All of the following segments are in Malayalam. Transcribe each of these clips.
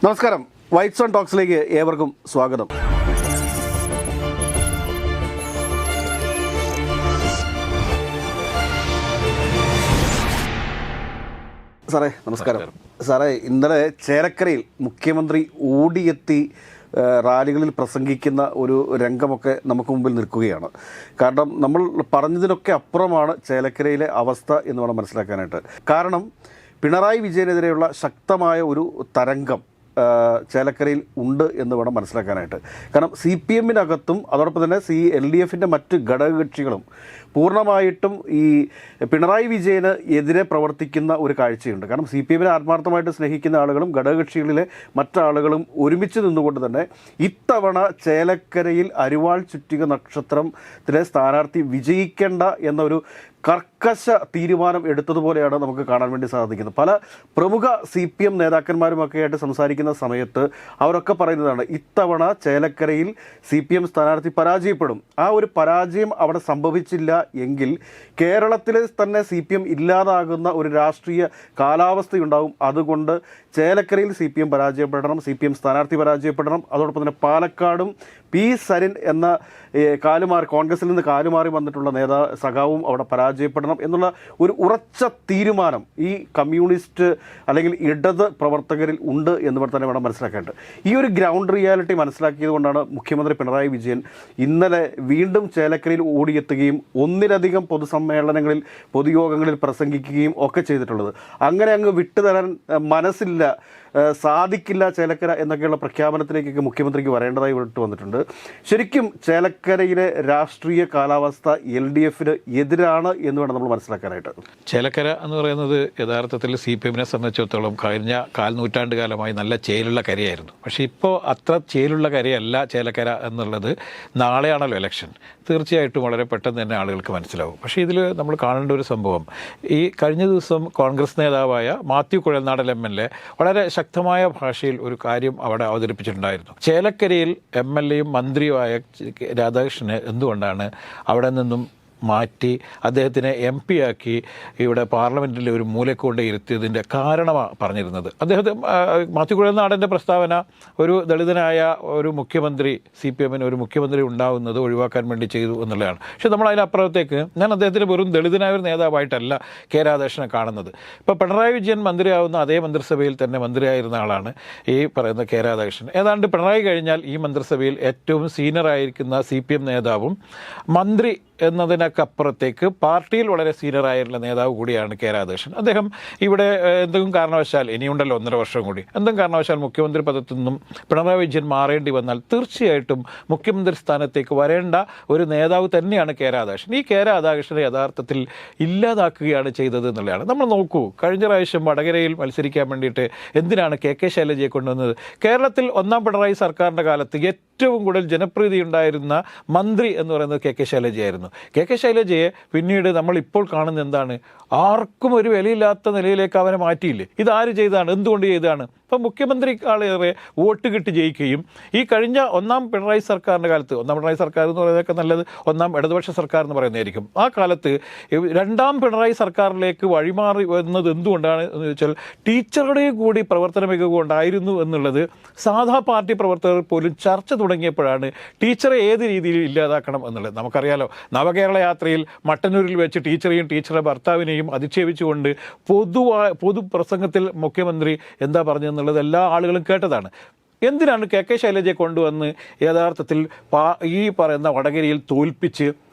നമസ്കാരം. വൈറ്റ്സ് ഓൺ ടോക്സിലേക്ക് ഏവർക്കും സ്വാഗതം. സാറേ നമസ്കാരം. സാറേ, ഇന്നലെ ചേലക്കരയിൽ മുഖ്യമന്ത്രി ഓടിയെത്തി റാലികളിൽ പ്രസംഗിക്കുന്ന ഒരു രംഗമൊക്കെ നമുക്ക് മുമ്പിൽ നിൽക്കുകയാണ്. കാരണം നമ്മൾ പറഞ്ഞതിനൊക്കെ അപ്പുറമാണ് ചേലക്കരയിലെ അവസ്ഥ എന്ന് വേണം മനസ്സിലാക്കാനായിട്ട്. കാരണം പിണറായി വിജയനെതിരെയുള്ള ശക്തമായ ഒരു തരംഗം ചേലക്കരയിൽ ഉണ്ട് എന്ന് വേണം മനസ്സിലാക്കാനായിട്ട്. കാരണം CPM-നകത്തും അതോടൊപ്പം തന്നെ LDF-ൻ്റെ മറ്റ് ഘടകകക്ഷികളും പൂർണ്ണമായിട്ടും ഈ പിണറായി വിജയന് എതിരെ പ്രവർത്തിക്കുന്ന ഒരു കാഴ്ചയുണ്ട്. കാരണം CPM-നെ ആത്മാർത്ഥമായിട്ട് സ്നേഹിക്കുന്ന ആളുകളും ഘടകകക്ഷികളിലെ മറ്റാളുകളും ഒരുമിച്ച് നിന്നുകൊണ്ട് തന്നെ ഇത്തവണ ചേലക്കരയിൽ അരിവാൾ ചുറ്റിക നക്ഷത്രത്തിലെ സ്ഥാനാർത്ഥി വിജയിക്കേണ്ട എന്നൊരു കർക്കശ തീരുമാനം എടുത്തതുപോലെയാണ് നമുക്ക് കാണാൻ വേണ്ടി സാധിക്കുന്നത്. പല പ്രമുഖ CPM നേതാക്കന്മാരുമൊക്കെ ആയിട്ട് സംസാരിക്കുന്ന സമയത്ത് അവരൊക്കെ പറയുന്നതാണ്, ഇത്തവണ ചേലക്കരയിൽ CPM സ്ഥാനാർത്ഥി പരാജയപ്പെടും. ആ ഒരു പരാജയം അവിടെ സംഭവിച്ചില്ല എങ്കിൽ കേരളത്തിൽ തന്നെ CPM ഇല്ലാതാകുന്ന ഒരു രാഷ്ട്രീയ കാലാവസ്ഥയുണ്ടാവും. അതുകൊണ്ട് ചേലക്കരയിൽ CPM പരാജയപ്പെടണം, CPM സ്ഥാനാർത്ഥി പരാജയപ്പെടണം. അതോടൊപ്പം തന്നെ പാലക്കാടും P. സരിൻ എന്ന കോൺഗ്രസിൽ നിന്ന് കാലുമാറി വന്നിട്ടുള്ള സഖാവും അവിടെ പരാജയപ്പെടണം എന്നുള്ള ഒരു ഉറച്ച തീരുമാനം ഈ കമ്മ്യൂണിസ്റ്റ് അല്ലെങ്കിൽ ഇടത് പ്രവർത്തകരിൽ ഉണ്ട് എന്ന് തന്നെ വേണം മനസ്സിലാക്കേണ്ടത്. ഈ ഒരു ഗ്രൗണ്ട് റിയാലിറ്റി മനസ്സിലാക്കിയത് കൊണ്ടാണ് മുഖ്യമന്ത്രി പിണറായി വിജയൻ ഇന്നലെ വീണ്ടും ചേലക്കരയിൽ ഓടിയെത്തുകയും ഒന്നിലധികം പൊതുസമ്മേളനങ്ങളിൽ പൊതുയോഗങ്ങളിൽ പ്രസംഗിക്കുകയും ഒക്കെ ചെയ്തിട്ടുള്ളത്. അങ്ങനെ അങ്ങ് വിട്ടുതരാൻ മനസ്സില്ല, സാധിക്കില്ല ചേലക്കര എന്നൊക്കെയുള്ള പ്രഖ്യാപനത്തിലേക്കൊക്കെ മുഖ്യമന്ത്രിക്ക് വരേണ്ടതായി വിട്ടു വന്നിട്ടുണ്ട്. ശരിക്കും ചേലക്കരയിലെ രാഷ്ട്രീയ കാലാവസ്ഥ LDF-ന് എതിരാണ് എന്ന് വേണം നമ്മൾ മനസ്സിലാക്കാനായിട്ട്. ചേലക്കര എന്ന് പറയുന്നത് യഥാർത്ഥത്തിൽ CPM-നെ സംബന്ധിച്ചിടത്തോളം കഴിഞ്ഞ കാൽനൂറ്റാണ്ട് കാലമായി നല്ല ചേലുള്ള കരയായിരുന്നു. പക്ഷേ ഇപ്പോൾ അത്ര ചേലുള്ള കരയല്ല ചേലക്കര എന്നുള്ളത്. നാളെയാണല്ലോ ഇലക്ഷൻ, തീർച്ചയായിട്ടും വളരെ പെട്ടെന്ന് തന്നെ ആളുകൾക്ക് മനസ്സിലാവും. പക്ഷേ ഇതിൽ നമ്മൾ കാണേണ്ട ഒരു സംഭവം, ഈ കഴിഞ്ഞ ദിവസം കോൺഗ്രസ് നേതാവായ മാത്യു കുഴൽനാടൻ MLA വളരെ ശക്തമായ ഭാഷയിൽ ഒരു കാര്യം അവിടെ അവതരിപ്പിച്ചിട്ടുണ്ടായിരുന്നു. ചേലക്കരയിൽ MLA-യും മന്ത്രിയുമായ രാധാകൃഷ്ണനെ എന്തുകൊണ്ടാണ് അവിടെ നിന്നും മാറ്റി അദ്ദേഹത്തിനെ MP ആക്കി ഇവിടെ പാർലമെൻറ്റിലെ ഒരു മൂലക്കൊണ്ട് ഇരുത്തിയതിൻ്റെ കാരണമാണ് പറഞ്ഞിരുന്നത്. അദ്ദേഹത്തെ മാത്യു കുഴൽനാടൻ്റെ പ്രസ്താവന ഒരു ദളിതനായ ഒരു മുഖ്യമന്ത്രി CPM-ന് ഒരു മുഖ്യമന്ത്രി ഉണ്ടാകുന്നത് ഒഴിവാക്കാൻ വേണ്ടി ചെയ്തു എന്നുള്ളതാണ്. പക്ഷേ നമ്മൾ അതിനപ്പുറത്തേക്ക് ഞാൻ അദ്ദേഹത്തിന് വെറും ദളിതനായ ഒരു നേതാവായിട്ടല്ല K. രാധാകൃഷ്ണനെ കാണുന്നത്. ഇപ്പോൾ പിണറായി വിജയൻ മന്ത്രിയാവുന്ന അതേ മന്ത്രിസഭയിൽ തന്നെ മന്ത്രിയായിരുന്ന ആളാണ് ഈ പറയുന്ന K. രാധാകൃഷ്ണൻ. ഏതാണ്ട് പിണറായി കഴിഞ്ഞാൽ ഈ മന്ത്രിസഭയിൽ ഏറ്റവും സീനിയറായിരിക്കുന്ന CPM നേതാവും മന്ത്രി എന്നതിനൊക്കപ്പുറത്തേക്ക് പാർട്ടിയിൽ വളരെ സീനിയറായിട്ടുള്ള നേതാവ് കൂടിയാണ് K. രാധാകൃഷ്ണൻ. അദ്ദേഹം ഇവിടെ എന്തെങ്കിലും കാരണവശാൽ, ഇനിയുണ്ടല്ലോ 1.5 വർഷം കൂടി, എന്തെങ്കിലും കാരണവശാൽ മുഖ്യമന്ത്രി പദത്തിൽ നിന്നും പിണറായി വിജയൻ മാറേണ്ടി വന്നാൽ തീർച്ചയായിട്ടും മുഖ്യമന്ത്രി സ്ഥാനത്തേക്ക് വരേണ്ട ഒരു നേതാവ് തന്നെയാണ് K. രാധാകൃഷ്ണൻ. ഈ K. രാധാകൃഷ്ണനെ യഥാർത്ഥത്തിൽ ഇല്ലാതാക്കുകയാണ് ചെയ്തത് എന്നുള്ളതാണ്. നമ്മൾ നോക്കൂ, കഴിഞ്ഞ പ്രാവശ്യം വടകരയിൽ മത്സരിക്കാൻ വേണ്ടിയിട്ട് എന്തിനാണ് KK ശൈലജയെ കൊണ്ടുവന്നത്? കേരളത്തിൽ 1ാം പിണറായി സർക്കാരിൻ്റെ കാലത്ത് ഏറ്റവും കൂടുതൽ ജനപ്രീതി ഉണ്ടായിരുന്ന മന്ത്രി എന്ന് പറയുന്നത് KK ശൈലജയായിരുന്നു. KK ശൈലജയെ പിന്നീട് നമ്മൾ ഇപ്പോൾ കാണുന്നത് എന്താണ്? ആർക്കും ഒരു വിലയില്ലാത്ത നിലയിലേക്ക് അവനെ മാറ്റിയില്ലേ? ഇതാര് ചെയ്തതാണ്? എന്തുകൊണ്ട് ചെയ്തതാണ്? ഇപ്പം മുഖ്യമന്ത്രിക്കാളേറെ വോട്ട് കിട്ടി ജയിക്കുകയും ഈ കഴിഞ്ഞ 1ാം പിണറായി സർക്കാരിൻ്റെ കാലത്ത്, 1ാം പിണറായി സർക്കാർ എന്ന് പറയുന്നതൊക്കെ നല്ലത് 1ാം ഇടതുപക്ഷ സർക്കാർ എന്ന് പറയുന്നതായിരിക്കും, ആ കാലത്ത് 2ാം പിണറായി സർക്കാരിലേക്ക് വഴിമാറി വന്നത് എന്തുകൊണ്ടാണ് എന്ന് ചോദിച്ചാൽ ടീച്ചറുടെ കൂടി പ്രവർത്തന മികവ് കൊണ്ടായിരുന്നു എന്നുള്ളത് സാധാ പാർട്ടി പ്രവർത്തകർ പോലും ചർച്ച തുടങ്ങിയപ്പോഴാണ് ടീച്ചറെ ഏത് രീതിയിൽ ഇല്ലാതാക്കണം എന്നുള്ളത്. നമുക്കറിയാലോ, നവകേരള യാത്രയിൽ മട്ടന്നൂരിൽ വെച്ച് ടീച്ചറെയും ടീച്ചറുടെ ഭർത്താവിനെയും അധിക്ഷേപിച്ചുകൊണ്ട് പൊതുപ്രസംഗത്തിൽ മുഖ്യമന്ത്രി എന്താ പറഞ്ഞതെന്നുള്ളത് എല്ലാ ആളുകളും കേട്ടതാണ്. എന്തിനാണ് KK ശൈലജയെ കൊണ്ടുവന്ന് യഥാർത്ഥത്തിൽ ഈ പറയുന്ന വടകരയിൽ തോൽപ്പിച്ച്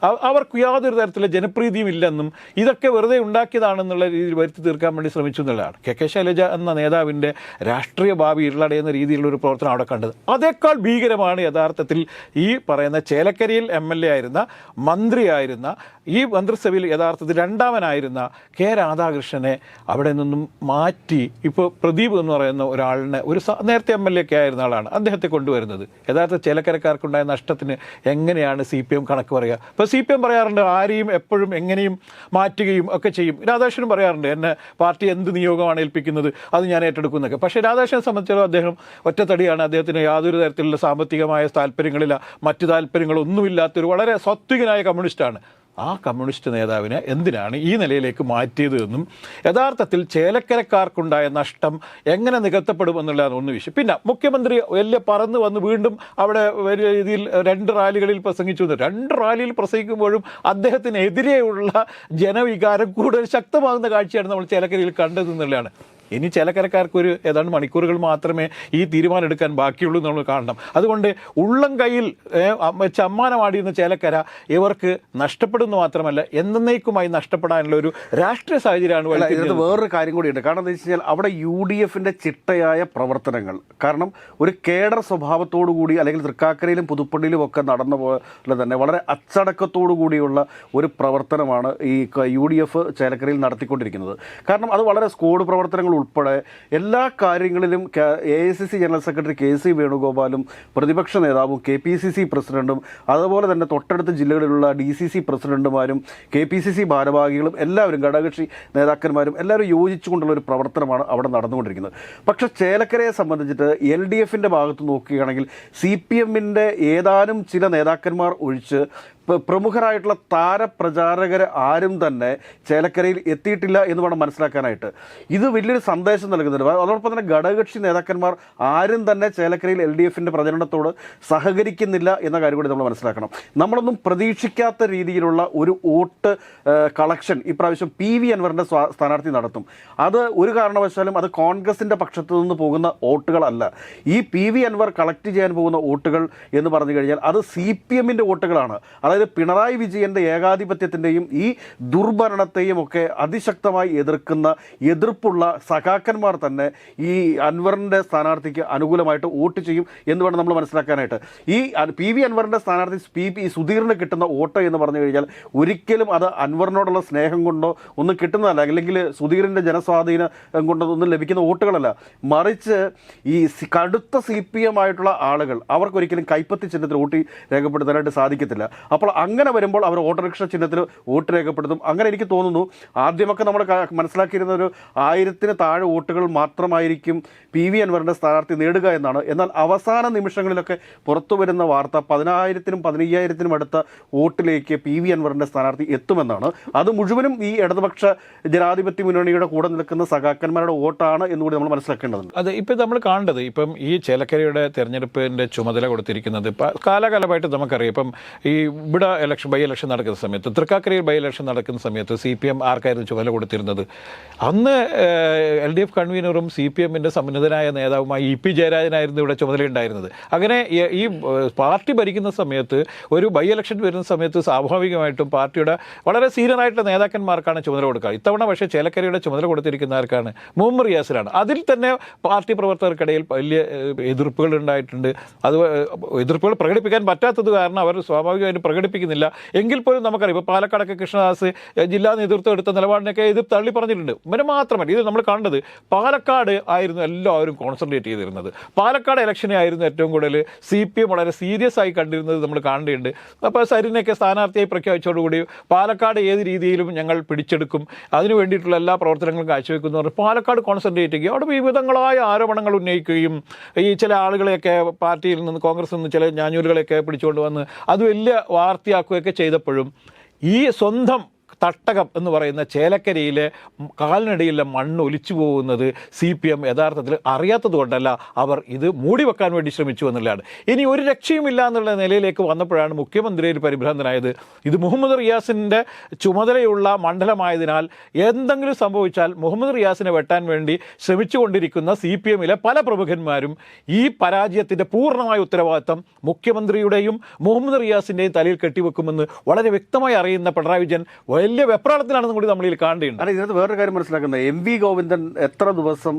അവർക്ക് യാതൊരു തരത്തിലുള്ള ജനപ്രീതിയും ഇല്ലെന്നും ഇതൊക്കെ വെറുതെ ഉണ്ടാക്കിയതാണെന്നുള്ള രീതിയിൽ വരുത്തി തീർക്കാൻ വേണ്ടി ശ്രമിച്ചു എന്നുള്ളതാണ്. KK ശൈലജ എന്ന നേതാവിൻ്റെ രാഷ്ട്രീയ ഭാവി ഇരുളടയുന്ന രീതിയിലുള്ളൊരു പ്രവർത്തനം അവിടെ കണ്ടത്. അതേക്കാൾ ഭീകരമാണ് യഥാർത്ഥത്തിൽ ഈ പറയുന്ന ചേലക്കരയിൽ MLA ആയിരുന്ന മന്ത്രിയായിരുന്ന ഈ മന്ത്രിസഭയിൽ യഥാർത്ഥത്തിൽ 2ാമനായിരുന്ന K. രാധാകൃഷ്ണനെ അവിടെ നിന്നും മാറ്റി ഇപ്പോൾ പ്രദീപ് എന്ന് പറയുന്ന ഒരാളിനെ, ഒരു നേരത്തെ MLA ഒക്കെ ആയിരുന്ന ആളാണ്, അദ്ദേഹത്തെ കൊണ്ടുവരുന്നത്. യഥാർത്ഥ ചേലക്കരക്കാർക്കുണ്ടായ നഷ്ടത്തിന് എങ്ങനെയാണ് CPM കണക്ക് പറയുക? ഇപ്പോൾ CPM പറയാറുണ്ട് ആരെയും എപ്പോഴും എങ്ങനെയും മാറ്റുകയും ഒക്കെ ചെയ്യും. രാധാകൃഷ്ണൻ പറയാറുണ്ട് എന്നെ പാർട്ടി എന്ത് നിയോഗമാണ് ഏൽപ്പിക്കുന്നത് അത് ഞാൻ ഏറ്റെടുക്കുന്നൊക്കെ. പക്ഷേ രാധാകൃഷ്ണനെ സംബന്ധിച്ചിടത്തോളം അദ്ദേഹം ഒറ്റത്തടിയാണ്. അദ്ദേഹത്തിന് യാതൊരു തരത്തിലുള്ള സാമ്പത്തികമായ താല്പര്യങ്ങളില്ല, മറ്റു താല്പര്യങ്ങളൊന്നുമില്ലാത്തൊരു വളരെ സ്വത്വികനായ കമ്മ്യൂണിസ്റ്റാണ്. ആ കമ്മ്യൂണിസ്റ്റ് നേതാവിനെ എന്തിനാണ് ഈ നിലയിലേക്ക് മാറ്റിയത് എന്നും യഥാർത്ഥത്തിൽ ചേലക്കരക്കാർക്കുണ്ടായ നഷ്ടം എങ്ങനെ നികത്തപ്പെടുമെന്നുള്ളതാണ് ഒന്ന് വിഷയം. പിന്നെ മുഖ്യമന്ത്രി വലിയ പറന്ന് വന്ന് വീണ്ടും അവിടെ വലിയ രീതിയിൽ 2 റാലികളിൽ പ്രസംഗിച്ചു. 2 റാലിയിൽ പ്രസംഗിക്കുമ്പോഴും അദ്ദേഹത്തിനെതിരെയുള്ള ജനവികാരം കൂടുതൽ ശക്തമാകുന്ന കാഴ്ചയാണ് നമ്മൾ ചേലക്കരയിൽ കണ്ടതെന്നുള്ളതാണ്. ഇനി ചേലക്കരക്കാർക്കൊരു ഏതാണ്ട് മണിക്കൂറുകൾ മാത്രമേ ഈ തീരുമാനം എടുക്കാൻ ബാക്കിയുള്ളൂ നമ്മൾ കാണണം. അതുകൊണ്ട് ഉള്ളം കയ്യിൽ ചമ്മാനമാടിയുന്ന ചേലക്കര ഇവർക്ക് നഷ്ടപ്പെടുന്നു മാത്രമല്ല എന്നേക്കുമായി നഷ്ടപ്പെടാനുള്ള ഒരു രാഷ്ട്രീയ സാഹചര്യമാണ്. ഇതിനകത്ത് വേറൊരു കാര്യം കൂടിയുണ്ട്. കാരണം എന്താ വെച്ച് കഴിഞ്ഞാൽ അവിടെ UDFന്റെ ചിട്ടയായ പ്രവർത്തനങ്ങൾ, കാരണം ഒരു കേഡർ സ്വഭാവത്തോടു കൂടി അല്ലെങ്കിൽ തൃക്കാക്കരയിലും പുതുപ്പള്ളിയിലും ഒക്കെ നടന്ന പോലെ തന്നെ വളരെ അച്ചടക്കത്തോടു കൂടിയുള്ള ഒരു പ്രവർത്തനമാണ് ഈ UDF ചേലക്കരയിൽ നടത്തിക്കൊണ്ടിരിക്കുന്നത്. കാരണം അത് വളരെ സ്ക്വാഡ് പ്രവർത്തനങ്ങൾ ഉൾപ്പെടെ എല്ലാ കാര്യങ്ങളിലും AICC ജനറൽ സെക്രട്ടറി KC വേണുഗോപാലും പ്രതിപക്ഷ നേതാവും KPCC പ്രസിഡന്റും അതുപോലെ തന്നെ തൊട്ടടുത്ത ജില്ലകളിലുള്ള DCC പ്രസിഡന്റുമാരും KPCC ഭാരവാഹികളും എല്ലാവരും ഘടകകക്ഷി നേതാക്കന്മാരും എല്ലാവരും യോജിച്ചുകൊണ്ടുള്ള ഒരു പ്രവർത്തനമാണ് അവിടെ നടന്നുകൊണ്ടിരിക്കുന്നത്. പക്ഷേ ചേലക്കരയെ സംബന്ധിച്ചിട്ട് LDFന്റെ ഭാഗത്ത് നോക്കുകയാണെങ്കിൽ CPMന്റെ ഏതാനും ചില നേതാക്കന്മാർ ഒഴിച്ച് പ്രമുഖരായിട്ടുള്ള താരപ്രചാരകർ ആരും തന്നെ ചേലക്കരയിൽ എത്തിയിട്ടില്ല എന്ന് വേണം മനസ്സിലാക്കാനായിട്ട്. ഇത് വലിയൊരു സന്ദേശം നൽകുന്നുണ്ട്. അതോടൊപ്പം തന്നെ ഘടകകക്ഷി നേതാക്കന്മാർ ആരും തന്നെ ചേലക്കരയിൽ LDFന്റെ പ്രചരണത്തോട് സഹകരിക്കുന്നില്ല എന്ന കാര്യം കൂടി നമ്മൾ മനസ്സിലാക്കണം. നമ്മളൊന്നും പ്രതീക്ഷിക്കാത്ത രീതിയിലുള്ള ഒരു വോട്ട് കളക്ഷൻ ഇപ്രാവശ്യം PV അൻവറിൻ്റെ സ്ഥാനാർത്ഥി നടത്തും. അത് ഒരു കാരണവശാലും അത് കോൺഗ്രസിൻ്റെ പക്ഷത്തു നിന്ന് പോകുന്ന വോട്ടുകളല്ല. ഈ PV അൻവർ കളക്ട് ചെയ്യാൻ പോകുന്ന വോട്ടുകൾ എന്ന് പറഞ്ഞു കഴിഞ്ഞാൽ അത് CPMന്റെ വോട്ടുകളാണ്. അതായത് പിണറായി വിജയന്റെ ഏകാധിപത്യത്തിൻ്റെയും ഈ ദുർഭരണത്തെയും ഒക്കെ അതിശക്തമായി എതിർപ്പുള്ള സഖാക്കന്മാർ തന്നെ ഈ അൻവറിൻ്റെ സ്ഥാനാർത്ഥിക്ക് അനുകൂലമായിട്ട് വോട്ട് ചെയ്യും എന്ന് വേണം നമ്മൾ മനസ്സിലാക്കാനായിട്ട്. ഈ PV അൻവറിൻ്റെ സ്ഥാനാർത്ഥി സുധീറിന് കിട്ടുന്ന വോട്ട് എന്ന് പറഞ്ഞു കഴിഞ്ഞാൽ ഒരിക്കലും അത് അൻവറിനോടുള്ള സ്നേഹം കൊണ്ടോ ഒന്നും കിട്ടുന്നതല്ല, അല്ലെങ്കിൽ സുധീറിൻ്റെ ജനസ്വാധീനം കൊണ്ടോ ഒന്നും ലഭിക്കുന്ന വോട്ടുകളല്ല. മറിച്ച് ഈ കടുത്ത CPM ആയിട്ടുള്ള ആളുകൾ അവർക്കൊരിക്കലും കൈപ്പത്തി ചിഹ്നത്തിൽ വോട്ട് രേഖപ്പെടുത്താനായിട്ട് സാധിക്കത്തില്ല. അപ്പോൾ അങ്ങനെ വരുമ്പോൾ അവർ ഓട്ടോറിക്ഷ ചിഹ്നത്തിൽ വോട്ട് രേഖപ്പെടുത്തും. അങ്ങനെ എനിക്ക് തോന്നുന്നു ആദ്യമൊക്കെ നമ്മൾ മനസ്സിലാക്കിയിരുന്ന ഒരു 1000-ന് താഴെ വോട്ടുകൾ മാത്രമായിരിക്കും PV അൻവറിൻ്റെ സ്ഥാനാർത്ഥി നേടുക എന്നാണ്. എന്നാൽ അവസാന നിമിഷങ്ങളിലൊക്കെ പുറത്തു വരുന്ന വാർത്ത 10,000-നും 15,000-നും അടുത്ത വോട്ടിലേക്ക് PV അൻവറിൻ്റെ സ്ഥാനാർത്ഥി എത്തുമെന്നാണ്. അത് മുഴുവനും ഈ ഇടതുപക്ഷ ജനാധിപത്യ മുന്നണിയുടെ കൂടെ നിൽക്കുന്ന സഖാക്കന്മാരുടെ വോട്ടാണ് എന്നുകൂടി നമ്മൾ മനസ്സിലാക്കേണ്ടതുണ്ട്. അതെ, ഇപ്പം നമ്മൾ കാണേണ്ടത് ഇപ്പം ഈ ചേലക്കരയുടെ തെരഞ്ഞെടുപ്പിൻ്റെ ചുമതല കൊടുത്തിരിക്കുന്നത് കാലാകാലമായിട്ട് നമുക്കറിയാം. ഇപ്പം ഈ ഇവിടെ ബൈ ഇലക്ഷൻ നടക്കുന്ന സമയത്ത്, തൃക്കാക്കരയിൽ ബൈ ഇലക്ഷൻ നടക്കുന്ന സമയത്ത് CPM ആർക്കായിരുന്നു ചുമതല കൊടുത്തിരുന്നത്? അന്ന് LDF കൺവീനറും CPMന്റെ സമുന്നതനായ നേതാവുമായി EP ജയരാജനായിരുന്നു ഇവിടെ ചുമതലയുണ്ടായിരുന്നത്. അങ്ങനെ ഈ പാർട്ടി ഭരിക്കുന്ന സമയത്ത് ഒരു ബൈ ഇലക്ഷൻ വരുന്ന സമയത്ത് സ്വാഭാവികമായിട്ടും പാർട്ടിയുടെ വളരെ സീനിയറായിട്ടുള്ള നേതാക്കന്മാർക്കാണ് ചുമതല കൊടുക്കുക. ഇത്തവണ പക്ഷേ ചേലക്കരയുടെ ചുമതല കൊടുത്തിരിക്കുന്ന ആർക്കാണ്? മുഹമ്മദ് റിയാസിലാണ്. അതിൽ തന്നെ പാർട്ടി പ്രവർത്തകർക്കിടയിൽ വലിയ എതിർപ്പുകൾ ഉണ്ടായിട്ടുണ്ട്. അത് എതിർപ്പുകൾ പ്രകടിപ്പിക്കാൻ പറ്റാത്തത് കാരണം അവർ സ്വാഭാവികമായിട്ടും പ്രകടിപ്പിക്കുന്നില്ല. എങ്കിൽ പോലും നമുക്കറിയാം, ഇപ്പോൾ പാലക്കാടൊക്കെ കൃഷ്ണദാസ് ജില്ലാ നേതൃത്വം എടുത്ത നിലപാടിനൊക്കെ ഇത് തള്ളി പറഞ്ഞിട്ടുണ്ട്. പിന്നെ മാത്രമല്ല, ഇത് നമ്മൾ കണ്ടത് പാലക്കാട് ആയിരുന്നു എല്ലാവരും കോൺസെൻട്രേറ്റ് ചെയ്തിരുന്നത്. പാലക്കാട് ഇലക്ഷനെ ആയിരുന്നു ഏറ്റവും കൂടുതൽ CPM വളരെ സീരിയസ് ആയി കണ്ടിരുന്നത് നമ്മൾ കാണേണ്ടതുണ്ട്. അപ്പോൾ സരിനെയൊക്കെ സ്ഥാനാർത്ഥിയായി പ്രഖ്യാപിച്ചതോടുകൂടി പാലക്കാട് ഏത് രീതിയിലും ഞങ്ങൾ പിടിച്ചെടുക്കും, അതിനു വേണ്ടിയിട്ടുള്ള എല്ലാ പ്രവർത്തനങ്ങളും കാഴ്ചവെക്കുന്നവർ പാലക്കാട് കോൺസെൻട്രേറ്റ് ചെയ്യുക, അവിടെ വിവിധങ്ങളായ ആരോപണങ്ങൾ ഉന്നയിക്കുകയും ഈ ചില ആളുകളെയൊക്കെ പാർട്ടിയിൽ നിന്ന് കോൺഗ്രസിൽ നിന്ന് ചില ഞാഞ്ഞൂലുകളെയൊക്കെ പിടിച്ചുകൊണ്ട് വന്ന് അത് വലിയ വാർത്തയാക്കുകയൊക്കെ ചെയ്തപ്പോഴും ഈ സ്വന്തം തട്ടകം എന്ന് പറയുന്ന ചേലക്കരയിലെ കാലിനടിയിലെ മണ്ണ് ഒലിച്ചു പോകുന്നത് CPM യഥാർത്ഥത്തിൽ അറിയാത്തത് കൊണ്ടല്ല, അവർ ഇത് മൂടി വെക്കാൻ വേണ്ടി ശ്രമിച്ചു എന്നുള്ളതാണ്. ഇനി ഒരു രക്ഷയുമില്ല എന്നുള്ള നിലയിലേക്ക് വന്നപ്പോഴാണ് മുഖ്യമന്ത്രി ഒരു പരിഭ്രാന്തനായത്. ഇത് മുഹമ്മദ് റിയാസിൻ്റെ ചുമതലയുള്ള മണ്ഡലമായതിനാൽ എന്തെങ്കിലും സംഭവിച്ചാൽ മുഹമ്മദ് റിയാസിനെ വെട്ടാൻ വേണ്ടി ശ്രമിച്ചുകൊണ്ടിരിക്കുന്ന CPMലെ പല പ്രമുഖന്മാരും ഈ പരാജയത്തിൻ്റെ പൂർണ്ണമായ ഉത്തരവാദിത്തം മുഖ്യമന്ത്രിയുടെയും മുഹമ്മദ് റിയാസിൻ്റെയും തലയിൽ കെട്ടിവെക്കുമെന്ന് വളരെ വ്യക്തമായി അറിയുന്ന പിണറായി വിജയൻ വലിയ വെപ്രാളത്തിലാണെന്നും കൂടി നമ്മൾ ഇതിൽ കാണേണ്ടതുണ്ട്. അല്ല, ഇതിനകത്ത് വേറൊരു കാര്യം മനസ്സിലാക്കുന്നത്, MV ഗോവിന്ദൻ എത്ര ദിവസം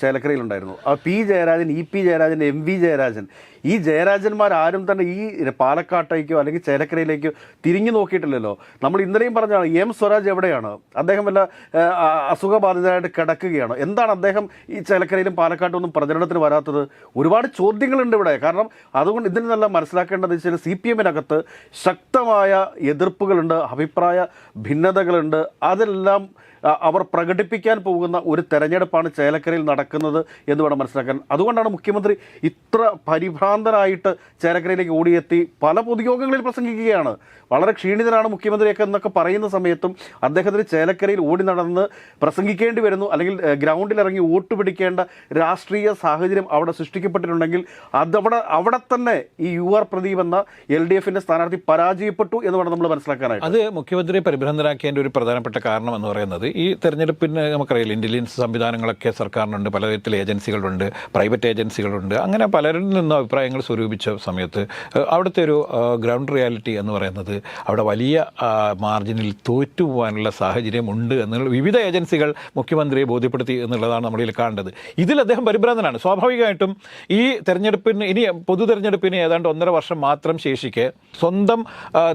ചേലക്കരയിലുണ്ടായിരുന്നു? P Jayarajan, EP Jayarajan, MV Jayarajan, ഈ ജയരാജന്മാരാരും തന്നെ ഈ പാലക്കാട്ടേക്കോ അല്ലെങ്കിൽ ചേലക്കരയിലേക്കോ തിരിഞ്ഞു നോക്കിയിട്ടില്ലല്ലോ. നമ്മൾ ഇന്നലെയും പറഞ്ഞാണ് M സ്വരാജ് എവിടെയാണ്? അദ്ദേഹം വല്ല അസുഖബാധിതരായിട്ട് കിടക്കുകയാണ്. എന്താണ് അദ്ദേഹം ഈ ചേലക്കരയിലും പാലക്കാട്ടും ഒന്നും പ്രചരണത്തിന് വരാത്തത്? ഒരുപാട് ചോദ്യങ്ങളുണ്ട് ഇവിടെ. കാരണം അതുകൊണ്ട് ഇതിൽ നല്ല മനസ്സിലാക്കേണ്ടത് വെച്ചാൽ CPMനകത്ത് ശക്തമായ എതിർപ്പുകളുണ്ട്, അഭിപ്രായ ഭിന്നതകളുണ്ട്. അതെല്ലാം അവർ പ്രകടിപ്പിക്കാൻ പോകുന്ന ഒരു തെരഞ്ഞെടുപ്പാണ് ചേലക്കരയിൽ നടക്കുന്നത് എന്ന് വേണം മനസ്സിലാക്കാൻ. അതുകൊണ്ടാണ് മുഖ്യമന്ത്രി ഇത്ര പരിഭ്രാന്തനായിട്ട് ചേലക്കരയിലേക്ക് ഓടിയെത്തി പല പൊതുയോഗങ്ങളിൽ പ്രസംഗിക്കുകയാണ്. വളരെ ക്ഷീണിതനാണ് മുഖ്യമന്ത്രിയൊക്കെ എന്നൊക്കെ പറയുന്ന സമയത്തും അദ്ദേഹത്തിന് ചേലക്കരയിൽ ഓടി നടന്ന് പ്രസംഗിക്കേണ്ടി വരുന്നു, അല്ലെങ്കിൽ ഗ്രൗണ്ടിലിറങ്ങി വോട്ട് പിടിക്കേണ്ട രാഷ്ട്രീയ സാഹചര്യം അവിടെ സൃഷ്ടിക്കപ്പെട്ടിട്ടുണ്ടെങ്കിൽ അവിടെ തന്നെ ഈ UR പ്രദീപ് എന്ന LDFന്റെ സ്ഥാനാർത്ഥി പരാജയപ്പെട്ടു എന്ന് വേണം നമ്മൾ മനസ്സിലാക്കാനായിട്ട്. അത് മുഖ്യമന്ത്രിയെ പരിഭ്രാന്തരാക്കിയതിൻ്റെ ഒരു പ്രധാനപ്പെട്ട കാരണം എന്ന് പറയുന്നത് ഈ തെരഞ്ഞെടുപ്പിന് നമുക്കറിയില്ല, ഇന്റലിജൻസ് സംവിധാനങ്ങളുടെ സർക്കാരിനുണ്ട്, പല വിധത്തിൽ ഏജൻസികളുണ്ട്, പ്രൈവറ്റ് ഏജൻസികളുണ്ട്, അങ്ങനെ പലരിൽ നിന്നും അഭിപ്രായങ്ങൾ സ്വരൂപിച്ച സമയത്ത് അവിടുത്തെ ഒരു ഗ്രൗണ്ട് റിയാലിറ്റി എന്ന് പറയുന്നത് അവിടെ വലിയ മാർജിനിൽ തോറ്റുപോകാനുള്ള സാഹചര്യം ഉണ്ട് എന്നുള്ള വിവിധ ഏജൻസികൾ മുഖ്യമന്ത്രിയെ ബോധ്യപ്പെടുത്തി എന്നുള്ളതാണ് നമ്മളിൽ കാണേണ്ടത്. ഇതിൽ അദ്ദേഹം പരിഭ്രാന്തനാണ്. സ്വാഭാവികമായിട്ടും ഈ തെരഞ്ഞെടുപ്പിന് ഇനി പൊതു തെരഞ്ഞെടുപ്പിന് ഏതാണ്ട് 1.5 വർഷം മാത്രം ശേഷിക്കെ സ്വന്തം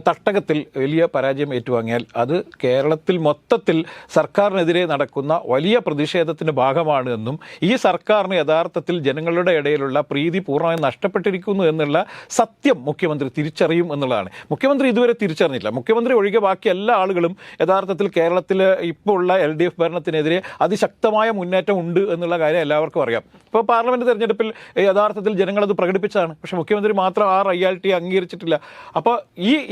തട്ടകത്തിൽ വലിയ പരാജയം ഏറ്റുവാങ്ങിയാൽ അത് കേരളത്തിൽ മൊത്തത്തിൽ സർക്കാരിനെതിരെ നടക്കുന്ന വലിയ പ്രതിഷേധത്തിൻ്റെ ഭാഗമാണ് എന്നും ഈ സർക്കാരിന് യഥാർത്ഥത്തിൽ ജനങ്ങളുടെ ഇടയിലുള്ള പ്രീതി പൂർണ്ണമായും നഷ്ടപ്പെട്ടിരിക്കുന്നു എന്നുള്ള സത്യം മുഖ്യമന്ത്രി തിരിച്ചറിയും എന്നുള്ളതാണ്. മുഖ്യമന്ത്രി ഇതുവരെ തിരിച്ചറിഞ്ഞില്ല. മുഖ്യമന്ത്രി ഒഴികെ ബാക്കി എല്ലാ ആളുകളും യഥാർത്ഥത്തിൽ കേരളത്തിൽ ഇപ്പോൾ ഉള്ള LDF ഭരണത്തിനെതിരെ അതിശക്തമായ മുന്നേറ്റം ഉണ്ട് എന്നുള്ള കാര്യം എല്ലാവർക്കും അറിയാം. ഇപ്പോൾ പാർലമെൻറ്റ് തെരഞ്ഞെടുപ്പിൽ യഥാർത്ഥത്തിൽ ജനങ്ങളത് പ്രകടിപ്പിച്ചതാണ്. പക്ഷേ മുഖ്യമന്ത്രി മാത്രം ആ റിയാലിറ്റി അംഗീകരിച്ചിട്ടില്ല. അപ്പോൾ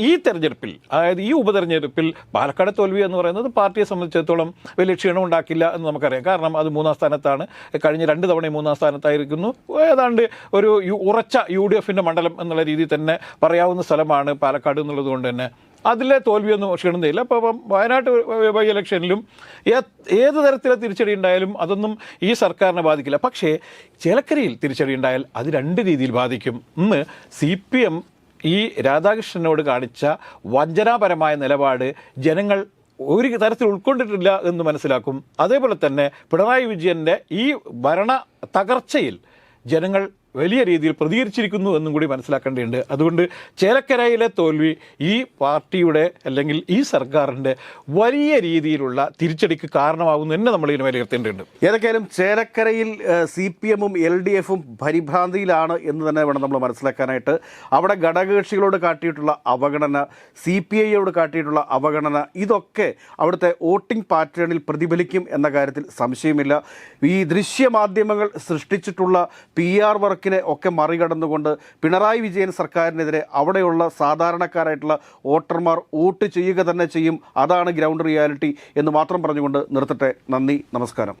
ഈ തെരഞ്ഞെടുപ്പിൽ, അതായത് ഈ ഉപതെരഞ്ഞെടുപ്പിൽ പാലക്കാട് തോൽവി എന്ന് പറയുന്നത് പാർട്ടിയെ സംബന്ധിച്ചിടത്തോളം വലിയ ക്ഷീണം ഉണ്ടാക്കില്ല എന്ന് നമുക്കറിയാം. കാരണം അത് 3-ാം സ്ഥാനത്താണ്. കഴിഞ്ഞ 2 തവണയും 3-ാം സ്ഥാനത്തായിരിക്കുന്നു. ഏതാണ്ട് ഒരു ഉറച്ച UDFന്റെ മണ്ഡലം എന്നുള്ള രീതിയിൽ തന്നെ പറയാവുന്ന സ്ഥലമാണ് പാലക്കാട് എന്നുള്ളത് കൊണ്ട് തന്നെ അതിലെ തോൽവിയൊന്നും ക്ഷീണതയില്ല. അപ്പം വയനാട്ട് ബൈ ഇലക്ഷനിലും ഏത് തരത്തിലെ തിരിച്ചടി ഉണ്ടായാലും അതൊന്നും ഈ സർക്കാരിനെ ബാധിക്കില്ല. പക്ഷേ ചേലക്കരയിൽ തിരിച്ചടി ഉണ്ടായാൽ അത് 2 രീതിയിൽ ബാധിക്കും. ഒന്ന്, CPM ഈ രാധാകൃഷ്ണനോട് കാണിച്ച വഞ്ചനാപരമായ നിലപാട് ജനങ്ങൾ ഒരു തരത്തിൽ ഉൾക്കൊണ്ടിട്ടില്ല എന്ന് മനസ്സിലാക്കും. അതേപോലെ തന്നെ പിണറായി വിജയൻ്റെ ഈ ഭരണ തകർച്ചയിൽ ജനങ്ങൾ വലിയ രീതിയിൽ പ്രതികരിച്ചിരിക്കുന്നു എന്നും കൂടി മനസ്സിലാക്കേണ്ടതുണ്ട്. അതുകൊണ്ട് ചേലക്കരയിലെ തോൽവി ഈ പാർട്ടിയുടെ അല്ലെങ്കിൽ ഈ സർക്കാരിൻ്റെ വലിയ രീതിയിലുള്ള തിരിച്ചടിക്ക് കാരണമാകുന്നു തന്നെ നമ്മൾ ഇതിനെ വിലയിരുത്തേണ്ടതുണ്ട്. ഏതൊക്കെയായാലും ചേലക്കരയിൽ CPMഉം LDFും പരിഭ്രാന്തിയിലാണ് എന്ന് തന്നെ വേണം നമ്മൾ മനസ്സിലാക്കാനായിട്ട്. അവിടെ ഘടകകക്ഷികളോട് കാട്ടിയിട്ടുള്ള അവഗണന, CPIയോട് കാട്ടിയിട്ടുള്ള അവഗണന, ഇതൊക്കെ അവിടുത്തെ വോട്ടിംഗ് പാറ്റേണിൽ പ്രതിഫലിക്കും എന്ന കാര്യത്തിൽ സംശയമില്ല. ഈ ദൃശ്യമാധ്യമങ്ങൾ സൃഷ്ടിച്ചിട്ടുള്ള PR വർക്കിനെ ഒക്കെ മറികടന്നുകൊണ്ട് പിണറായി വിജയൻ സർക്കാരിനെതിരെ അവിടെയുള്ള സാധാരണക്കാരായിട്ടുള്ള വോട്ടർമാർ വോട്ട് ചെയ്യുക തന്നെ ചെയ്യും. അതാണ് ഗ്രൗണ്ട് റിയാലിറ്റി എന്ന് മാത്രം പറഞ്ഞുകൊണ്ട് നിർത്തട്ടെ. നന്ദി, നമസ്കാരം.